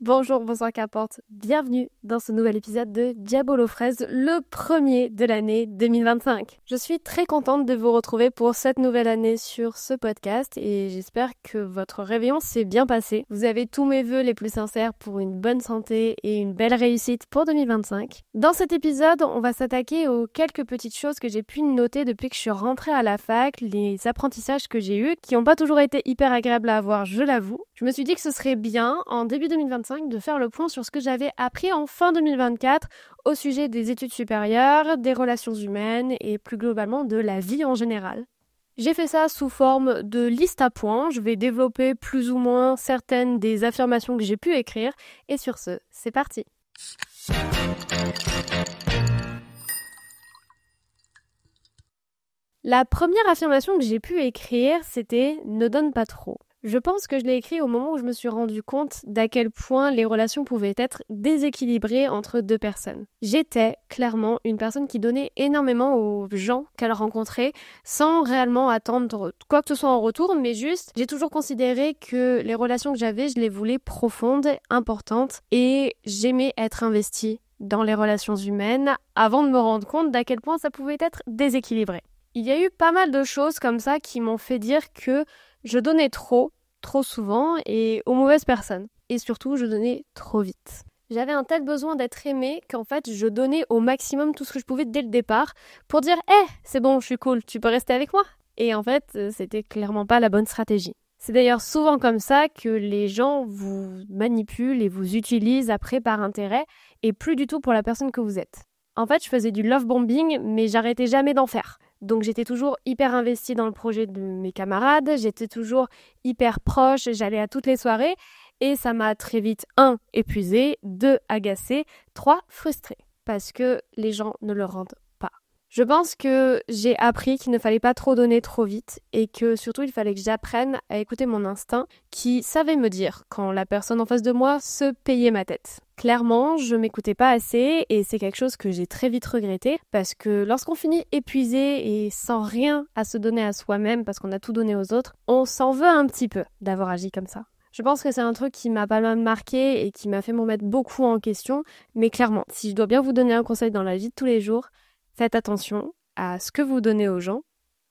Bonjour, bonsoir qu'importe, bienvenue dans ce nouvel épisode de Diabolo Fraise, le premier de l'année 2025. Je suis très contente de vous retrouver pour cette nouvelle année sur ce podcast et j'espère que votre réveillon s'est bien passé. Vous avez tous mes vœux les plus sincères pour une bonne santé et une belle réussite pour 2025. Dans cet épisode, on va s'attaquer aux quelques petites choses que j'ai pu noter depuis que je suis rentrée à la fac, les apprentissages que j'ai eus, qui n'ont pas toujours été hyper agréables à avoir, je l'avoue. Je me suis dit que ce serait bien, en début 2025, de faire le point sur ce que j'avais appris en fin 2024 au sujet des études supérieures, des relations humaines et plus globalement de la vie en général. J'ai fait ça sous forme de liste à points, je vais développer plus ou moins certaines des affirmations que j'ai pu écrire et sur ce, c'est parti. La première affirmation que j'ai pu écrire, c'était « ne donne pas trop ». Je pense que je l'ai écrit au moment où je me suis rendu compte d'à quel point les relations pouvaient être déséquilibrées entre deux personnes. J'étais clairement une personne qui donnait énormément aux gens qu'elle rencontrait sans réellement attendre quoi que ce soit en retour, mais juste, j'ai toujours considéré que les relations que j'avais, je les voulais profondes, importantes et j'aimais être investie dans les relations humaines avant de me rendre compte d'à quel point ça pouvait être déséquilibré. Il y a eu pas mal de choses comme ça qui m'ont fait dire que je donnais trop souvent et aux mauvaises personnes. Et surtout, je donnais trop vite. J'avais un tel besoin d'être aimée qu'en fait, je donnais au maximum tout ce que je pouvais dès le départ pour dire « Hey, c'est bon, je suis cool, tu peux rester avec moi ?» Et en fait, c'était clairement pas la bonne stratégie. C'est d'ailleurs souvent comme ça que les gens vous manipulent et vous utilisent après par intérêt et plus du tout pour la personne que vous êtes. En fait, je faisais du love bombing, mais j'arrêtais jamais d'en faire. Donc j'étais toujours hyper investie dans le projet de mes camarades, j'étais toujours hyper proche, j'allais à toutes les soirées et ça m'a très vite 1. Épuisée, 2. Agacée, 3. Frustrée parce que les gens ne le rendent pas. Je pense que j'ai appris qu'il ne fallait pas trop donner trop vite et que surtout il fallait que j'apprenne à écouter mon instinct qui savait me dire quand la personne en face de moi se payait ma tête. Clairement, je m'écoutais pas assez et c'est quelque chose que j'ai très vite regretté parce que lorsqu'on finit épuisé et sans rien à se donner à soi-même parce qu'on a tout donné aux autres, on s'en veut un petit peu d'avoir agi comme ça. Je pense que c'est un truc qui m'a pas mal marqué et qui m'a fait me remettre beaucoup en question, mais clairement, si je dois bien vous donner un conseil dans la vie de tous les jours, faites attention à ce que vous donnez aux gens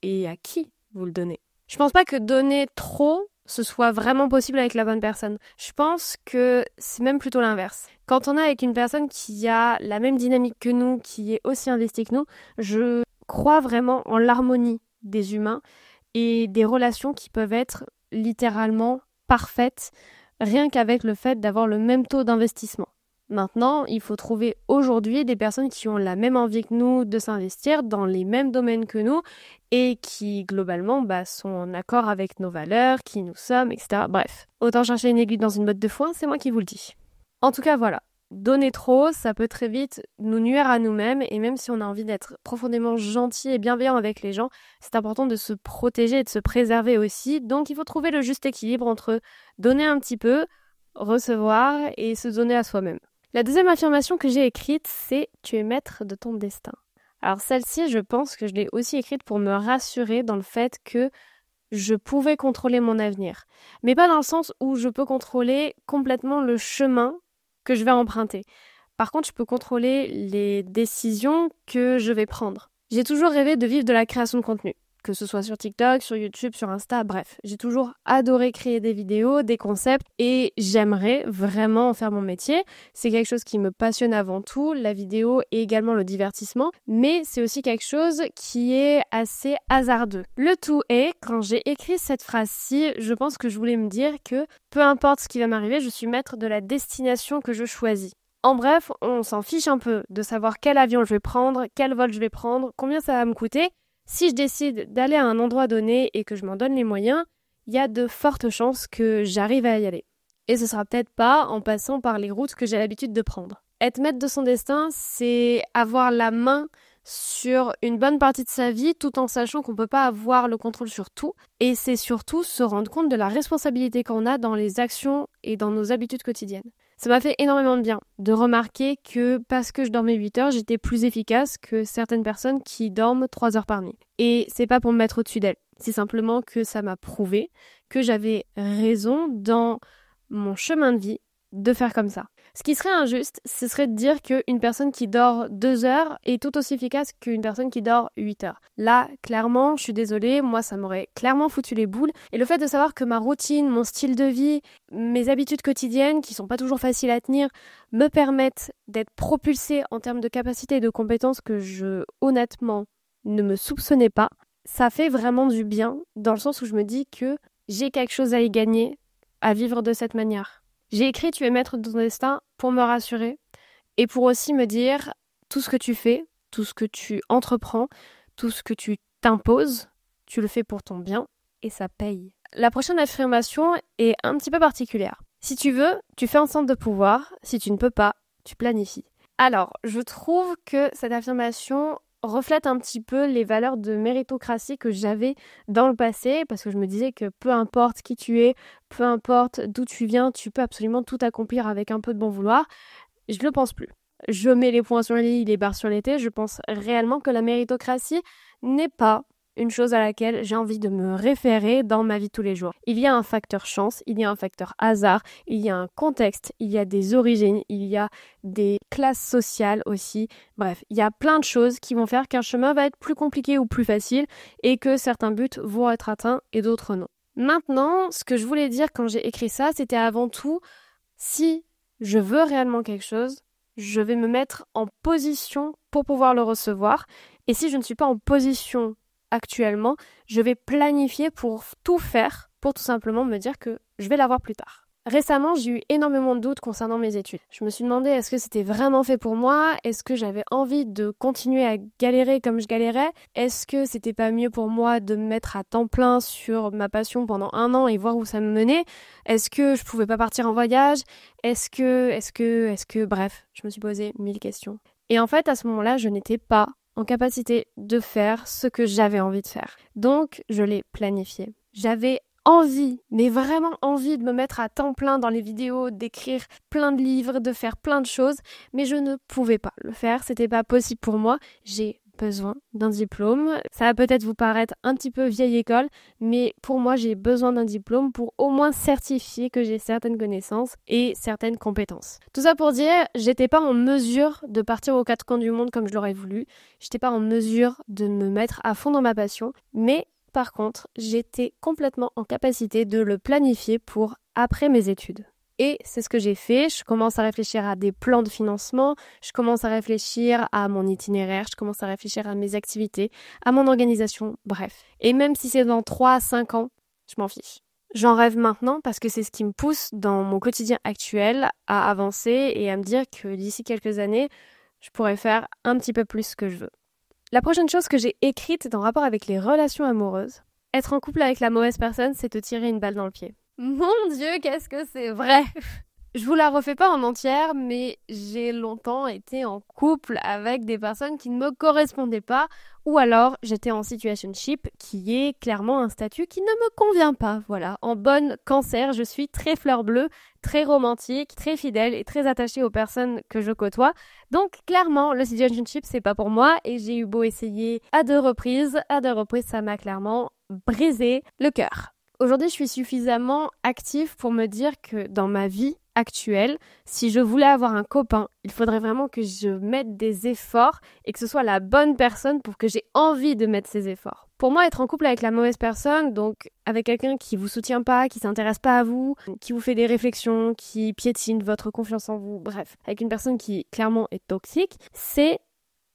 et à qui vous le donnez. Je pense pas que donner trop ce soit vraiment possible avec la bonne personne. Je pense que c'est même plutôt l'inverse. Quand on est avec une personne qui a la même dynamique que nous, qui est aussi investie que nous, je crois vraiment en l'harmonie des humains et des relations qui peuvent être littéralement parfaites, rien qu'avec le fait d'avoir le même taux d'investissement. Maintenant, il faut trouver aujourd'hui des personnes qui ont la même envie que nous de s'investir dans les mêmes domaines que nous et qui, globalement, sont en accord avec nos valeurs, qui nous sommes, etc. Bref, autant chercher une aiguille dans une botte de foin, c'est moi qui vous le dis. En tout cas, voilà. Donner trop, ça peut très vite nous nuire à nous-mêmes et même si on a envie d'être profondément gentil et bienveillant avec les gens, c'est important de se protéger et de se préserver aussi. Donc, il faut trouver le juste équilibre entre donner un petit peu, recevoir et se donner à soi-même. La deuxième affirmation que j'ai écrite, c'est « tu es maître de ton destin ». Alors celle-ci, je pense que je l'ai aussi écrite pour me rassurer dans le fait que je pouvais contrôler mon avenir. Mais pas dans le sens où je peux contrôler complètement le chemin que je vais emprunter. Par contre, je peux contrôler les décisions que je vais prendre. J'ai toujours rêvé de vivre de la création de contenu. Que ce soit sur TikTok, sur YouTube, sur Insta, bref. J'ai toujours adoré créer des vidéos, des concepts et j'aimerais vraiment en faire mon métier. C'est quelque chose qui me passionne avant tout, la vidéo et également le divertissement, mais c'est aussi quelque chose qui est assez hasardeux. Le tout est, quand j'ai écrit cette phrase-ci, je pense que je voulais me dire que peu importe ce qui va m'arriver, je suis maître de la destination que je choisis. En bref, on s'en fiche un peu de savoir quel avion je vais prendre, quel vol je vais prendre, combien ça va me coûter. Si je décide d'aller à un endroit donné et que je m'en donne les moyens, il y a de fortes chances que j'arrive à y aller. Et ce sera peut-être pas en passant par les routes que j'ai l'habitude de prendre. Être maître de son destin, c'est avoir la main sur une bonne partie de sa vie tout en sachant qu'on peut pas avoir le contrôle sur tout. Et c'est surtout se rendre compte de la responsabilité qu'on a dans les actions et dans nos habitudes quotidiennes. Ça m'a fait énormément de bien de remarquer que parce que je dormais 8 heures, j'étais plus efficace que certaines personnes qui dorment 3 heures par nuit. Et c'est pas pour me mettre au-dessus d'elles. C'est simplement que ça m'a prouvé que j'avais raison dans mon chemin de vie de faire comme ça. Ce qui serait injuste, ce serait de dire qu'une personne qui dort 2 heures est tout aussi efficace qu'une personne qui dort 8 heures. Là, clairement, je suis désolée, moi ça m'aurait clairement foutu les boules. Et le fait de savoir que ma routine, mon style de vie, mes habitudes quotidiennes, qui sont pas toujours faciles à tenir, me permettent d'être propulsée en termes de capacité et de compétences que je, honnêtement, ne me soupçonnais pas, ça fait vraiment du bien, dans le sens où je me dis que j'ai quelque chose à y gagner, à vivre de cette manière. J'ai écrit Tu es maître de ton destin pour me rassurer et pour aussi me dire tout ce que tu fais, tout ce que tu entreprends, tout ce que tu t'imposes, tu le fais pour ton bien et ça paye. La prochaine affirmation est un petit peu particulière. Si tu veux, tu fais en sorte de pouvoir. Si tu ne peux pas, tu planifies. Alors, je trouve que cette affirmation reflète un petit peu les valeurs de méritocratie que j'avais dans le passé, parce que je me disais que peu importe qui tu es, peu importe d'où tu viens, tu peux absolument tout accomplir avec un peu de bon vouloir. Je ne le pense plus. Je mets les points sur les i, les barres sur les t. Je pense réellement que la méritocratie n'est pas une chose à laquelle j'ai envie de me référer dans ma vie de tous les jours. Il y a un facteur chance, il y a un facteur hasard, il y a un contexte, il y a des origines, il y a des classes sociales aussi. Bref, il y a plein de choses qui vont faire qu'un chemin va être plus compliqué ou plus facile et que certains buts vont être atteints et d'autres non. Maintenant, ce que je voulais dire quand j'ai écrit ça, c'était avant tout, si je veux réellement quelque chose, je vais me mettre en position pour pouvoir le recevoir. Et si je ne suis pas en position actuellement, je vais planifier pour tout faire, pour tout simplement me dire que je vais l'avoir plus tard. Récemment, j'ai eu énormément de doutes concernant mes études. Je me suis demandé est-ce que c'était vraiment fait pour moi? Est-ce que j'avais envie de continuer à galérer comme je galérais? Est-ce que c'était pas mieux pour moi de me mettre à temps plein sur ma passion pendant 1 an et voir où ça me menait? Est-ce que je pouvais pas partir en voyage? Est-ce que, bref, je me suis posé 1000 questions. Et en fait, à ce moment-là, je n'étais pas en capacité de faire ce que j'avais envie de faire. Donc, je l'ai planifié. J'avais envie, mais vraiment envie de me mettre à temps plein dans les vidéos, d'écrire plein de livres, de faire plein de choses, mais je ne pouvais pas le faire, c'était pas possible pour moi. J'ai besoin d'un diplôme. Ça va peut-être vous paraître un petit peu vieille école, mais pour moi, j'ai besoin d'un diplôme pour au moins certifier que j'ai certaines connaissances et certaines compétences. Tout ça pour dire, j'étais pas en mesure de partir aux 4 coins du monde comme je l'aurais voulu. J'étais pas en mesure de me mettre à fond dans ma passion, mais par contre, j'étais complètement en capacité de le planifier pour après mes études. Et c'est ce que j'ai fait, je commence à réfléchir à des plans de financement, je commence à réfléchir à mon itinéraire, je commence à réfléchir à mes activités, à mon organisation, bref. Et même si c'est dans 3 à 5 ans, je m'en fiche. J'en rêve maintenant parce que c'est ce qui me pousse dans mon quotidien actuel à avancer et à me dire que d'ici quelques années, je pourrais faire un petit peu plus ce que je veux. La prochaine chose que j'ai écrite est en rapport avec les relations amoureuses. Être en couple avec la mauvaise personne, c'est te tirer une balle dans le pied. Mon Dieu, qu'est-ce que c'est vrai! Je vous la refais pas en entière, mais j'ai longtemps été en couple avec des personnes qui ne me correspondaient pas, ou alors j'étais en situationship, qui est clairement un statut qui ne me convient pas. Voilà, en bonne Cancer, je suis très fleur bleue, très romantique, très fidèle et très attachée aux personnes que je côtoie. Donc clairement, le situationship c'est pas pour moi et j'ai eu beau essayer à 2 reprises, ça m'a clairement brisé le cœur. Aujourd'hui, je suis suffisamment active pour me dire que dans ma vie actuelle, si je voulais avoir un copain, il faudrait vraiment que je mette des efforts et que ce soit la bonne personne pour que j'ai envie de mettre ces efforts. Pour moi, être en couple avec la mauvaise personne, donc avec quelqu'un qui vous soutient pas, qui s'intéresse pas à vous, qui vous fait des réflexions, qui piétine votre confiance en vous, bref, avec une personne qui clairement est toxique, c'est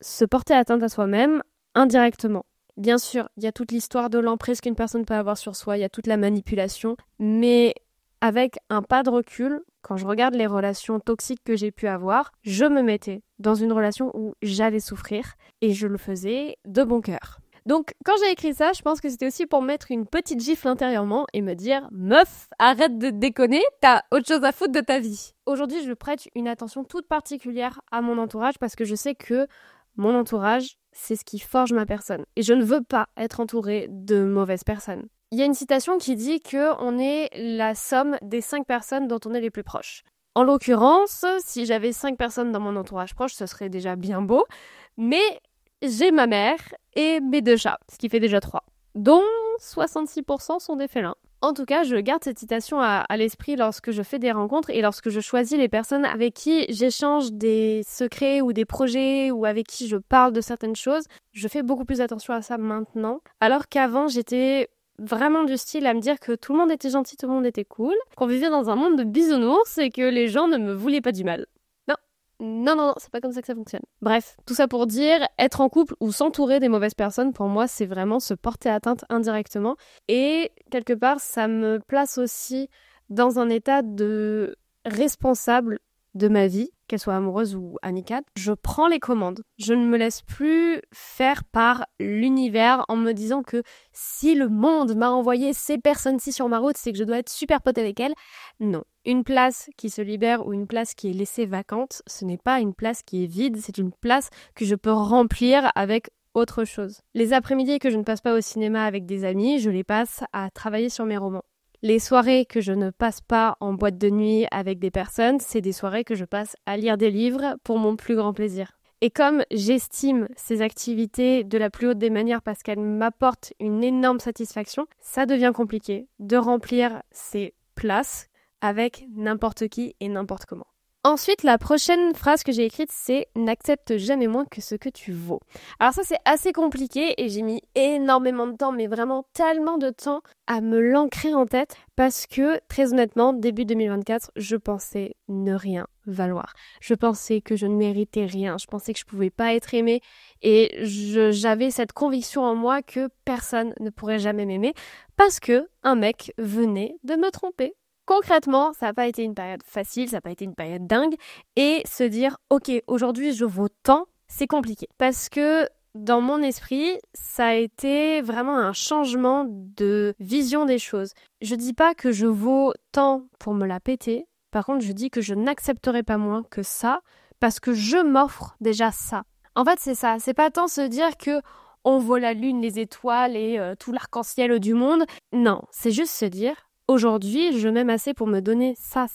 se porter atteinte à soi-même indirectement. Bien sûr, il y a toute l'histoire de l'emprise qu'une personne peut avoir sur soi, il y a toute la manipulation, mais avec un pas de recul, quand je regarde les relations toxiques que j'ai pu avoir, je me mettais dans une relation où j'allais souffrir et je le faisais de bon cœur. Donc quand j'ai écrit ça, je pense que c'était aussi pour mettre une petite gifle intérieurement et me dire « Meuf, arrête de déconner, t'as autre chose à foutre de ta vie ». Aujourd'hui, je prête une attention toute particulière à mon entourage parce que je sais que mon entourage, c'est ce qui forge ma personne. Et je ne veux pas être entourée de mauvaises personnes. Il y a une citation qui dit qu'on est la somme des 5 personnes dont on est les plus proches. En l'occurrence, si j'avais 5 personnes dans mon entourage proche, ce serait déjà bien beau. Mais j'ai ma mère et mes 2 chats, ce qui fait déjà 3. Dont 66% sont des félins. En tout cas, je garde cette citation à l'esprit lorsque je fais des rencontres et lorsque je choisis les personnes avec qui j'échange des secrets ou des projets ou avec qui je parle de certaines choses. Je fais beaucoup plus attention à ça maintenant, alors qu'avant, j'étais vraiment du style à me dire que tout le monde était gentil, tout le monde était cool, qu'on vivait dans un monde de bisounours et que les gens ne me voulaient pas du mal. Non, c'est pas comme ça que ça fonctionne. Bref, tout ça pour dire, être en couple ou s'entourer des mauvaises personnes, pour moi, c'est vraiment se porter atteinte indirectement. Et quelque part, ça me place aussi dans un état de responsable de ma vie, qu'elle soit amoureuse ou amicale. Je prends les commandes. Je ne me laisse plus faire par l'univers en me disant que si le monde m'a envoyé ces personnes-ci sur ma route, c'est que je dois être super pote avec elles. Non. Une place qui se libère ou une place qui est laissée vacante, ce n'est pas une place qui est vide, c'est une place que je peux remplir avec autre chose. Les après-midi que je ne passe pas au cinéma avec des amis, je les passe à travailler sur mes romans. Les soirées que je ne passe pas en boîte de nuit avec des personnes, c'est des soirées que je passe à lire des livres pour mon plus grand plaisir. Et comme j'estime ces activités de la plus haute des manières parce qu'elles m'apportent une énorme satisfaction, ça devient compliqué de remplir ces places avec n'importe qui et n'importe comment. Ensuite, la prochaine phrase que j'ai écrite, c'est « N'accepte jamais moins que ce que tu vaux ». Alors ça, c'est assez compliqué et j'ai mis énormément de temps, mais vraiment tellement de temps à me l'ancrer en tête parce que, très honnêtement, début 2024, je pensais ne rien valoir. Je pensais que je ne méritais rien, je pensais que je pouvais pas être aimée et j'avais cette conviction en moi que personne ne pourrait jamais m'aimer parce que un mec venait de me tromper. Concrètement, ça n'a pas été une période facile, ça n'a pas été une période dingue. Et se dire, ok, aujourd'hui je vaux tant, c'est compliqué. Parce que dans mon esprit, ça a été vraiment un changement de vision des choses. Je dis pas que je vaux tant pour me la péter. Par contre, je dis que je n'accepterai pas moins que ça, parce que je m'offre déjà ça. En fait, c'est ça. C'est pas tant se dire que on vaut la lune, les étoiles et tout l'arc-en-ciel du monde. Non, c'est juste se dire... Aujourd'hui, je m'aime assez pour me donner ça.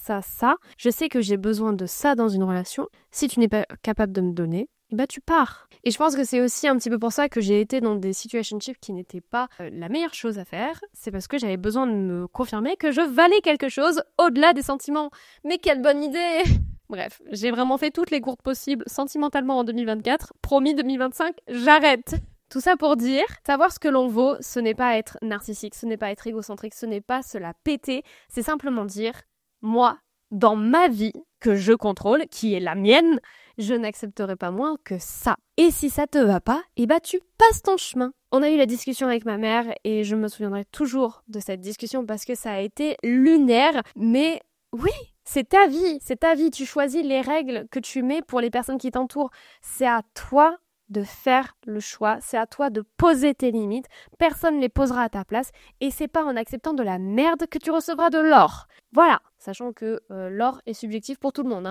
Je sais que j'ai besoin de ça dans une relation. Si tu n'es pas capable de me donner, tu pars. Et je pense que c'est aussi un petit peu pour ça que j'ai été dans des situationships qui n'étaient pas la meilleure chose à faire. C'est parce que j'avais besoin de me confirmer que je valais quelque chose au-delà des sentiments. Mais quelle bonne idée! Bref, j'ai vraiment fait toutes les courtes possibles sentimentalement en 2024. Promis 2025, j'arrête! Tout ça pour dire, savoir ce que l'on vaut, ce n'est pas être narcissique, ce n'est pas être égocentrique, ce n'est pas se la péter, c'est simplement dire, moi, dans ma vie, que je contrôle, qui est la mienne, je n'accepterai pas moins que ça. Et si ça te va pas, tu passes ton chemin. On a eu la discussion avec ma mère et je me souviendrai toujours de cette discussion parce que ça a été lunaire, mais oui, c'est ta vie, tu choisis les règles que tu mets pour les personnes qui t'entourent. C'est à toi de faire le choix, c'est à toi de poser tes limites, personne ne les posera à ta place et c'est pas en acceptant de la merde que tu recevras de l'or. Voilà, sachant que l'or est subjectif pour tout le monde,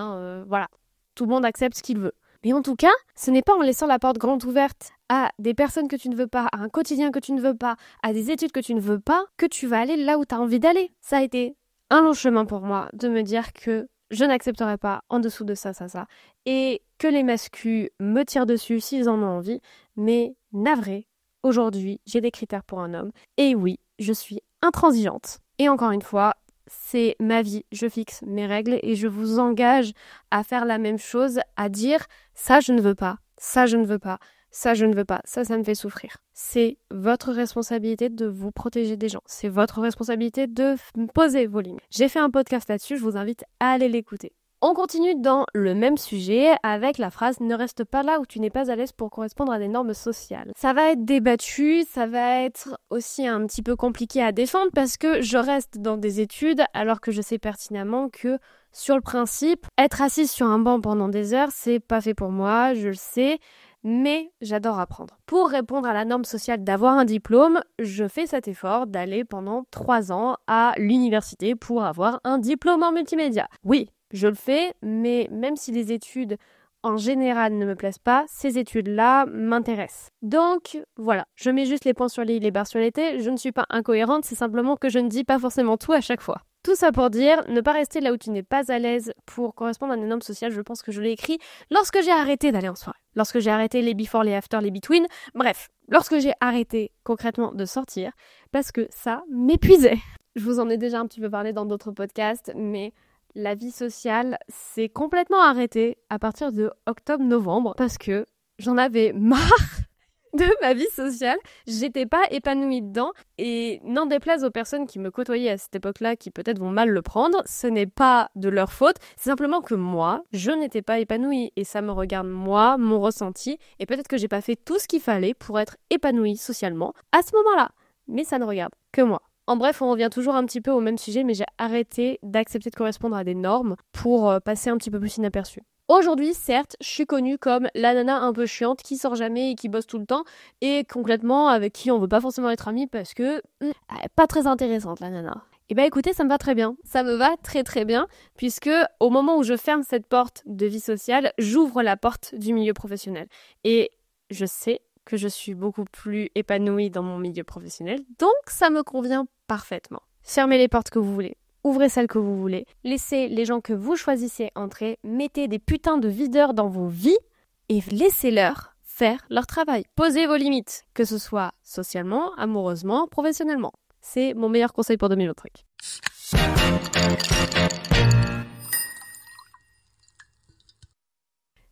voilà, tout le monde accepte ce qu'il veut. Mais en tout cas, ce n'est pas en laissant la porte grande ouverte à des personnes que tu ne veux pas, à un quotidien que tu ne veux pas, à des études que tu ne veux pas, que tu vas aller là où tu as envie d'aller. Ça a été un long chemin pour moi de me dire que je n'accepterai pas en dessous de ça, et que les masculins me tirent dessus s'ils en ont envie, mais navré, aujourd'hui, j'ai des critères pour un homme, et oui, je suis intransigeante. Et encore une fois, c'est ma vie, je fixe mes règles, et je vous engage à faire la même chose, à dire « ça je ne veux pas, ça je ne veux pas ». Ça, je ne veux pas. Ça me fait souffrir. C'est votre responsabilité de vous protéger des gens. C'est votre responsabilité de poser vos limites. J'ai fait un podcast là-dessus, je vous invite à aller l'écouter. On continue dans le même sujet avec la phrase « Ne reste pas là où tu n'es pas à l'aise pour correspondre à des normes sociales ». Ça va être débattu, ça va être aussi un petit peu compliqué à défendre parce que je reste dans des études alors que je sais pertinemment que sur le principe, être assise sur un banc pendant des heures, c'est pas fait pour moi, je le sais. Mais j'adore apprendre. Pour répondre à la norme sociale d'avoir un diplôme, je fais cet effort d'aller pendant 3 ans à l'université pour avoir un diplôme en multimédia. Oui, je le fais, mais même si les études en général ne me plaisent pas, ces études-là m'intéressent. Donc voilà, je mets juste les points sur les i, les barres sur les t, je ne suis pas incohérente, c'est simplement que je ne dis pas forcément tout à chaque fois. Tout ça pour dire, ne pas rester là où tu n'es pas à l'aise pour correspondre à une norme sociale, je pense que je l'ai écrit lorsque j'ai arrêté d'aller en soirée. Lorsque j'ai arrêté les before, les after, les between, bref, lorsque j'ai arrêté concrètement de sortir, parce que ça m'épuisait. Je vous en ai déjà un petit peu parlé dans d'autres podcasts, mais la vie sociale s'est complètement arrêtée à partir de octobre-novembre parce que j'en avais marre de ma vie sociale. J'étais pas épanouie dedans et n'en déplaise aux personnes qui me côtoyaient à cette époque-là qui peut-être vont mal le prendre, ce n'est pas de leur faute, c'est simplement que moi, je n'étais pas épanouie et ça me regarde moi, mon ressenti et peut-être que j'ai pas fait tout ce qu'il fallait pour être épanouie socialement à ce moment-là, mais ça ne regarde que moi. En bref, on revient toujours un petit peu au même sujet, mais j'ai arrêté d'accepter de correspondre à des normes pour passer un petit peu plus inaperçu. Aujourd'hui, certes, je suis connue comme la nana un peu chiante qui sort jamais et qui bosse tout le temps et concrètement avec qui on veut pas forcément être amis parce que elle est pas très intéressante la nana. Et ben écoutez, ça me va très bien. Ça me va très très bien puisque au moment où je ferme cette porte de vie sociale, j'ouvre la porte du milieu professionnel. Et je sais que je suis beaucoup plus épanouie dans mon milieu professionnel, donc ça me convient parfaitement. Fermez les portes que vous voulez. Ouvrez celles que vous voulez, laissez les gens que vous choisissez entrer, mettez des putains de videurs dans vos vies et laissez-leur faire leur travail. Posez vos limites, que ce soit socialement, amoureusement, professionnellement. C'est mon meilleur conseil pour 2023.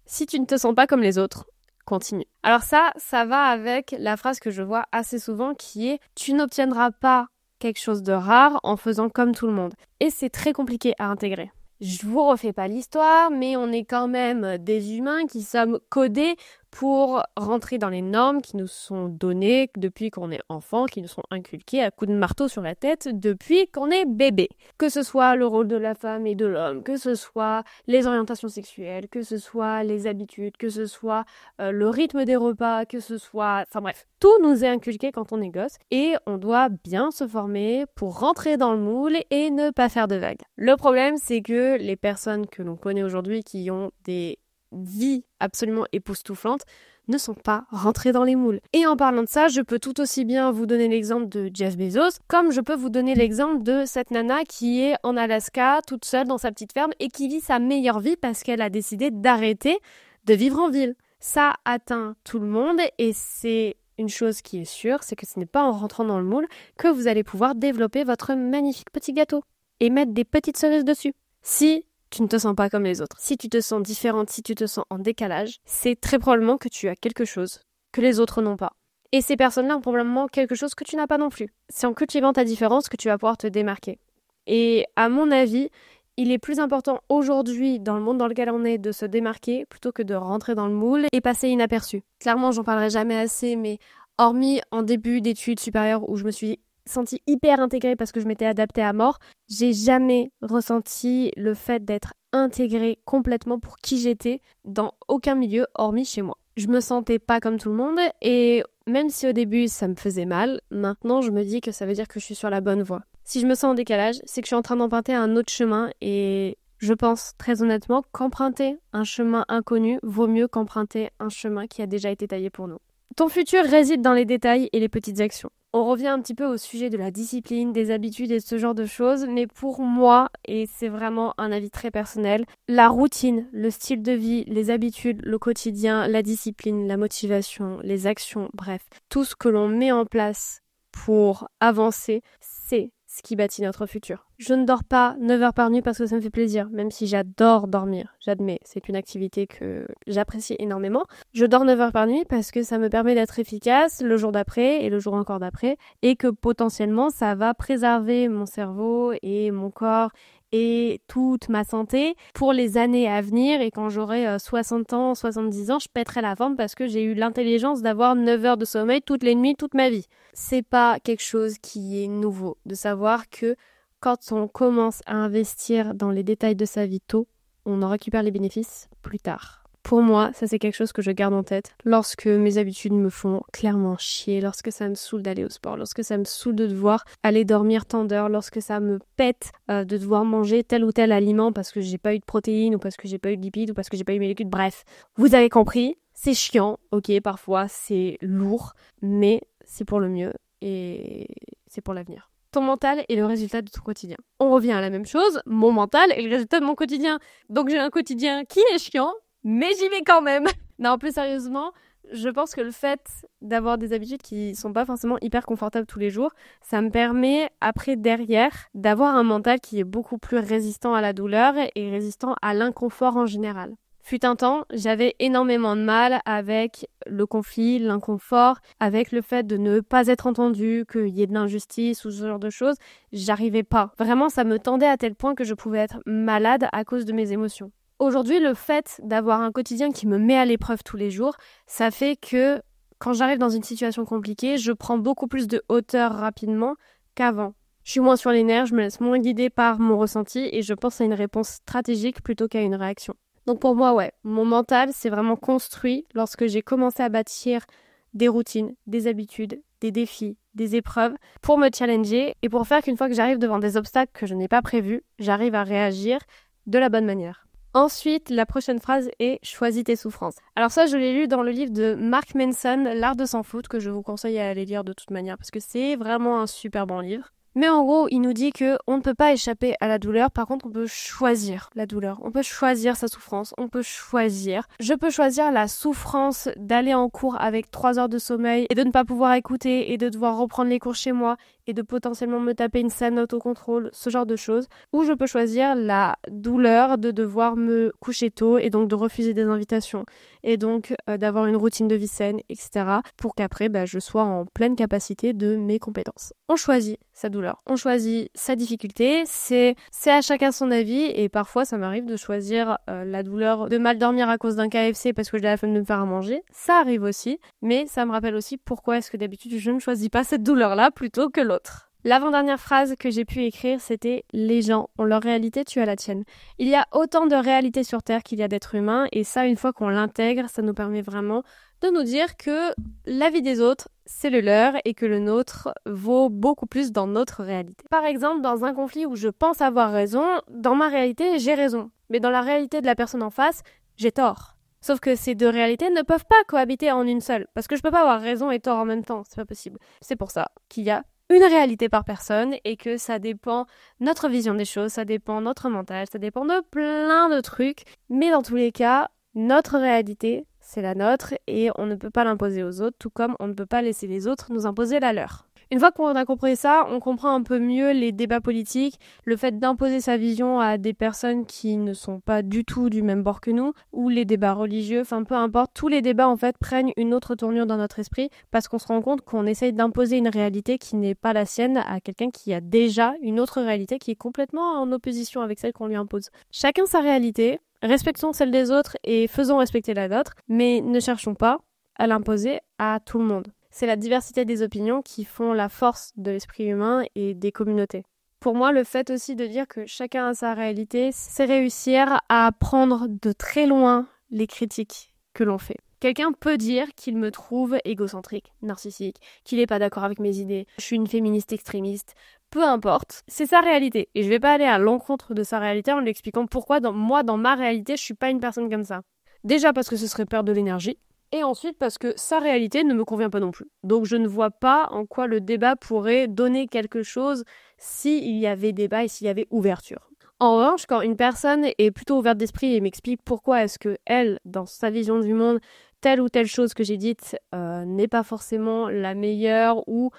Si tu ne te sens pas comme les autres, continue. Alors ça va avec la phrase que je vois assez souvent qui est « Tu n'obtiendras pas quelque chose de rare en faisant comme tout le monde. » Et c'est très compliqué à intégrer. Je vous refais pas l'histoire, mais on est quand même des humains qui sommes codés pour rentrer dans les normes qui nous sont données depuis qu'on est enfant, qui nous sont inculquées à coups de marteau sur la tête depuis qu'on est bébé. Que ce soit le rôle de la femme et de l'homme, que ce soit les orientations sexuelles, que ce soit les habitudes, que ce soit le rythme des repas, que ce soit... Enfin bref, tout nous est inculqué quand on est gosse et on doit bien se former pour rentrer dans le moule et ne pas faire de vagues. Le problème, c'est que les personnes que l'on connaît aujourd'hui qui ont des vies absolument époustouflantes ne sont pas rentrées dans les moules. Et en parlant de ça, je peux tout aussi bien vous donner l'exemple de Jeff Bezos, comme je peux vous donner l'exemple de cette nana qui est en Alaska, toute seule dans sa petite ferme et qui vit sa meilleure vie parce qu'elle a décidé d'arrêter de vivre en ville. Ça atteint tout le monde et c'est une chose qui est sûre, c'est que ce n'est pas en rentrant dans le moule que vous allez pouvoir développer votre magnifique petit gâteau et mettre des petites cerises dessus. Si tu ne te sens pas comme les autres, si tu te sens différente, si tu te sens en décalage, c'est très probablement que tu as quelque chose que les autres n'ont pas. Et ces personnes-là ont probablement quelque chose que tu n'as pas non plus. C'est en cultivant ta différence que tu vas pouvoir te démarquer. Et à mon avis, il est plus important aujourd'hui, dans le monde dans lequel on est, de se démarquer plutôt que de rentrer dans le moule et passer inaperçu. Clairement, j'en parlerai jamais assez, mais hormis en début d'études supérieures où je me suis sentie hyper intégrée parce que je m'étais adaptée à mort, j'ai jamais ressenti le fait d'être intégrée complètement pour qui j'étais dans aucun milieu hormis chez moi. Je me sentais pas comme tout le monde et même si au début ça me faisait mal, maintenant je me dis que ça veut dire que je suis sur la bonne voie. Si je me sens en décalage, c'est que je suis en train d'emprunter un autre chemin et je pense très honnêtement qu'emprunter un chemin inconnu vaut mieux qu'emprunter un chemin qui a déjà été taillé pour nous. Ton futur réside dans les détails et les petites actions. On revient un petit peu au sujet de la discipline, des habitudes et ce genre de choses, mais pour moi, et c'est vraiment un avis très personnel, la routine, le style de vie, les habitudes, le quotidien, la discipline, la motivation, les actions, bref, tout ce que l'on met en place pour avancer, c'est ce qui bâtit notre futur. Je ne dors pas 9 heures par nuit parce que ça me fait plaisir, même si j'adore dormir, j'admets, c'est une activité que j'apprécie énormément. Je dors 9 heures par nuit parce que ça me permet d'être efficace le jour d'après et le jour encore d'après, et que potentiellement ça va préserver mon cerveau et mon corps et toute ma santé pour les années à venir, et quand j'aurai 60 ans, 70 ans, je pèterai la forme parce que j'ai eu l'intelligence d'avoir 9 heures de sommeil toutes les nuits, toute ma vie. C'est pas quelque chose qui est nouveau, de savoir que quand on commence à investir dans les détails de sa vie tôt, on en récupère les bénéfices plus tard. Pour moi, ça c'est quelque chose que je garde en tête lorsque mes habitudes me font clairement chier, lorsque ça me saoule d'aller au sport, lorsque ça me saoule de devoir aller dormir tant d'heures, lorsque ça me pète de devoir manger tel ou tel aliment parce que j'ai pas eu de protéines ou parce que j'ai pas eu de lipides ou parce que j'ai pas eu mes liquides. Bref, vous avez compris, c'est chiant, ok, parfois c'est lourd, mais c'est pour le mieux et c'est pour l'avenir. Ton mental est le résultat de ton quotidien. On revient à la même chose, mon mental est le résultat de mon quotidien. Donc j'ai un quotidien qui est chiant, mais j'y vais quand même. Non, plus sérieusement, Je pense que le fait d'avoir des habitudes qui sont pas forcément hyper confortables tous les jours, ça me permet après derrière d'avoir un mental qui est beaucoup plus résistant à la douleur et résistant à l'inconfort en général. Fut un temps, j'avais énormément de mal avec le conflit, l'inconfort, avec le fait de ne pas être entendue, qu'il y ait de l'injustice ou ce genre de choses. J'arrivais pas. Vraiment, ça me tendait à tel point que je pouvais être malade à cause de mes émotions. Aujourd'hui, le fait d'avoir un quotidien qui me met à l'épreuve tous les jours, ça fait que quand j'arrive dans une situation compliquée, je prends beaucoup plus de hauteur rapidement qu'avant. Je suis moins sur les nerfs, je me laisse moins guider par mon ressenti et je pense à une réponse stratégique plutôt qu'à une réaction. Donc pour moi, ouais, mon mental s'est vraiment construit lorsque j'ai commencé à bâtir des routines, des habitudes, des défis, des épreuves pour me challenger et pour faire qu'une fois que j'arrive devant des obstacles que je n'ai pas prévus, j'arrive à réagir de la bonne manière. Ensuite, la prochaine phrase est « Choisis tes souffrances ». Alors ça, je l'ai lu dans le livre de Mark Manson, L'art de s'en foutre, que je vous conseille à aller lire de toute manière parce que c'est vraiment un super bon livre. Mais en gros, il nous dit que on ne peut pas échapper à la douleur, par contre, on peut choisir la douleur. On peut choisir sa souffrance, on peut choisir. Je peux choisir la souffrance d'aller en cours avec 3 heures de sommeil et de ne pas pouvoir écouter et de devoir reprendre les cours chez moi et de potentiellement me taper une scène d'autocontrôle, ce genre de choses. Ou je peux choisir la douleur de devoir me coucher tôt et donc de refuser des invitations et donc d'avoir une routine de vie saine, etc. pour qu'après, je sois en pleine capacité de mes compétences. On choisit sa douleur, on choisit sa difficulté, c'est à chacun son avis et parfois ça m'arrive de choisir la douleur de mal dormir à cause d'un KFC parce que j'ai la flemme de me faire à manger, ça arrive aussi, mais ça me rappelle aussi pourquoi est-ce que d'habitude je ne choisis pas cette douleur-là plutôt que l'autre. L'avant-dernière phrase que j'ai pu écrire, c'était « Les gens ont leur réalité, tu as la tienne ». Il y a autant de réalités sur Terre qu'il y a d'êtres humains, et ça, une fois qu'on l'intègre, ça nous permet vraiment de nous dire que la vie des autres, c'est le leur, et que le nôtre vaut beaucoup plus dans notre réalité. Par exemple, dans un conflit où je pense avoir raison, dans ma réalité, j'ai raison. Mais dans la réalité de la personne en face, j'ai tort. Sauf que ces deux réalités ne peuvent pas cohabiter en une seule, parce que je peux pas avoir raison et tort en même temps, c'est pas possible. C'est pour ça qu'il y a une réalité par personne et que ça dépend notre vision des choses, ça dépend notre mental, ça dépend de plein de trucs. Mais dans tous les cas, notre réalité, c'est la nôtre et on ne peut pas l'imposer aux autres, tout comme on ne peut pas laisser les autres nous imposer la leur. Une fois qu'on a compris ça, on comprend un peu mieux les débats politiques, le fait d'imposer sa vision à des personnes qui ne sont pas du tout du même bord que nous, ou les débats religieux, enfin peu importe, tous les débats en fait prennent une autre tournure dans notre esprit parce qu'on se rend compte qu'on essaye d'imposer une réalité qui n'est pas la sienne à quelqu'un qui a déjà une autre réalité qui est complètement en opposition avec celle qu'on lui impose. Chacun sa réalité, respectons celle des autres et faisons respecter la nôtre, mais ne cherchons pas à l'imposer à tout le monde. C'est la diversité des opinions qui font la force de l'esprit humain et des communautés. Pour moi, le fait aussi de dire que chacun a sa réalité, c'est réussir à prendre de très loin les critiques que l'on fait. Quelqu'un peut dire qu'il me trouve égocentrique, narcissique, qu'il n'est pas d'accord avec mes idées, je suis une féministe extrémiste, peu importe, c'est sa réalité. Et je vais pas aller à l'encontre de sa réalité en lui expliquant pourquoi dans ma réalité, je suis pas une personne comme ça. Déjà parce que ce serait perdre de l'énergie. Et ensuite parce que sa réalité ne me convient pas non plus. Donc je ne vois pas en quoi le débat pourrait donner quelque chose s'il y avait débat et s'il y avait ouverture. En revanche, quand une personne est plutôt ouverte d'esprit et m'explique pourquoi est-ce que elle, dans sa vision du monde, telle ou telle chose que j'ai dite n'est pas forcément la meilleure ou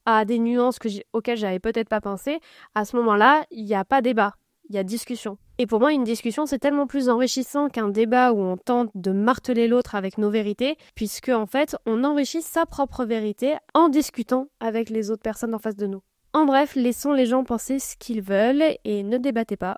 a des nuances auxquelles j'avais peut-être pas pensé, à ce moment-là, il n'y a pas débat. Il y a discussion. Et pour moi, une discussion, c'est tellement plus enrichissant qu'un débat où on tente de marteler l'autre avec nos vérités, puisque en fait, on enrichit sa propre vérité en discutant avec les autres personnes en face de nous. En bref, laissons les gens penser ce qu'ils veulent et ne débattez pas.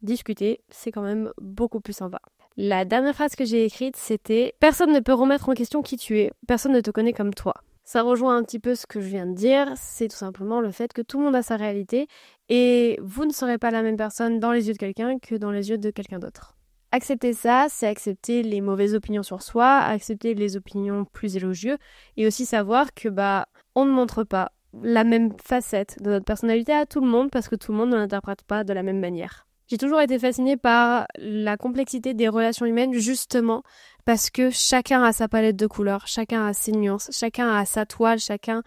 Discuter, c'est quand même beaucoup plus sympa. La dernière phrase que j'ai écrite, c'était « Personne ne peut remettre en question qui tu es, personne ne te connaît comme toi ». Ça rejoint un petit peu ce que je viens de dire, c'est tout simplement le fait que tout le monde a sa réalité et vous ne serez pas la même personne dans les yeux de quelqu'un que dans les yeux de quelqu'un d'autre. Accepter ça, c'est accepter les mauvaises opinions sur soi, accepter les opinions plus élogieuses et aussi savoir que on ne montre pas la même facette de notre personnalité à tout le monde parce que tout le monde ne l'interprète pas de la même manière. J'ai toujours été fascinée par la complexité des relations humaines, justement parce que chacun a sa palette de couleurs, chacun a ses nuances, chacun a sa toile, chacun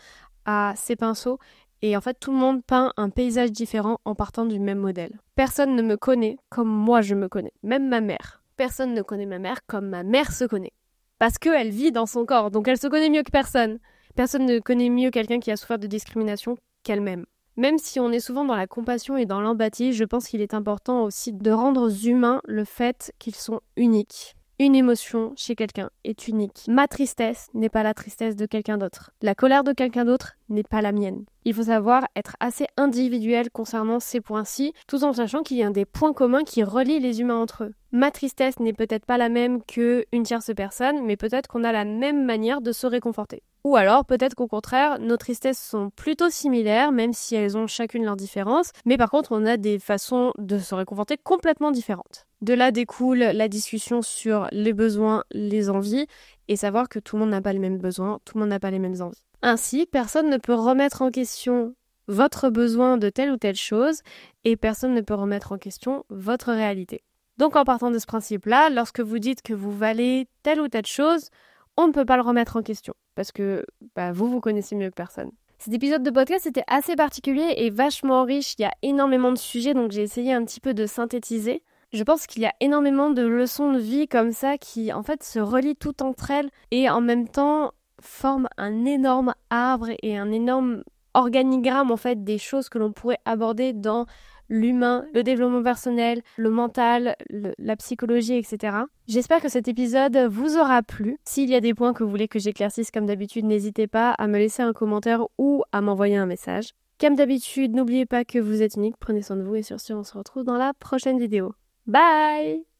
a ses pinceaux. Et en fait, tout le monde peint un paysage différent en partant du même modèle. Personne ne me connaît comme moi je me connais, même ma mère. Personne ne connaît ma mère comme ma mère se connaît. parce qu'elle vit dans son corps, donc elle se connaît mieux que personne. Personne ne connaît mieux quelqu'un qui a souffert de discrimination qu'elle-même. Même si on est souvent dans la compassion et dans l'empathie, je pense qu'il est important aussi de rendre humain le fait qu'ils sont uniques. Une émotion chez quelqu'un est unique. Ma tristesse n'est pas la tristesse de quelqu'un d'autre. La colère de quelqu'un d'autre n'est pas la mienne. Il faut savoir être assez individuel concernant ces points-ci, tout en sachant qu'il y a des points communs qui relient les humains entre eux. Ma tristesse n'est peut-être pas la même qu'une tierce personne, mais peut-être qu'on a la même manière de se réconforter. Ou alors, peut-être qu'au contraire, nos tristesses sont plutôt similaires, même si elles ont chacune leurs différences, mais par contre, on a des façons de se réconforter complètement différentes. De là découle la discussion sur les besoins, les envies, et savoir que tout le monde n'a pas les mêmes besoins, tout le monde n'a pas les mêmes envies. Ainsi, personne ne peut remettre en question votre besoin de telle ou telle chose, et personne ne peut remettre en question votre réalité. Donc en partant de ce principe-là, lorsque vous dites que vous valez telle ou telle chose, on ne peut pas le remettre en question, parce que vous connaissez mieux que personne. Cet épisode de podcast était assez particulier et vachement riche, il y a énormément de sujets, donc j'ai essayé un petit peu de synthétiser. Je pense qu'il y a énormément de leçons de vie comme ça qui en fait se relient toutes entre elles et en même temps forment un énorme arbre et un énorme organigramme en fait des choses que l'on pourrait aborder dans l'humain, le développement personnel, le mental, la psychologie, etc. J'espère que cet épisode vous aura plu. S'il y a des points que vous voulez que j'éclaircisse comme d'habitude, n'hésitez pas à me laisser un commentaire ou à m'envoyer un message. Comme d'habitude, n'oubliez pas que vous êtes unique, prenez soin de vous et sur ce, on se retrouve dans la prochaine vidéo. Bye!